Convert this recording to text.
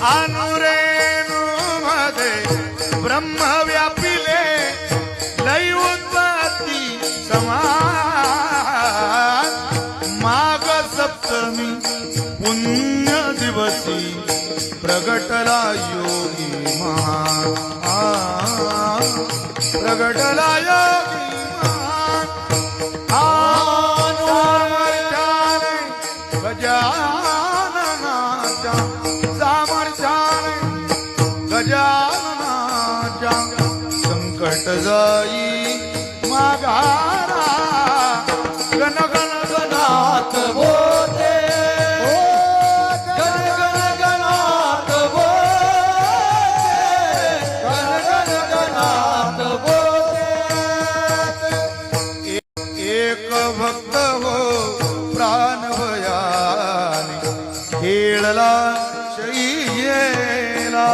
अनुरेणू मध्ये ब्रह्म व्यापिले लय उत्पत्ती समान माघ सप्तमी पुण्य दिवसी प्रगटला योगी महान प्रगटला योगी गजाननाच्या सामर्थ्याने गजाननाच्या संकट जाई माघारा गण गण गणात बोले गण गण गणात बोले गण गण गणात बोले एक भक्त हो प्राण भयाने खेळला शय्येला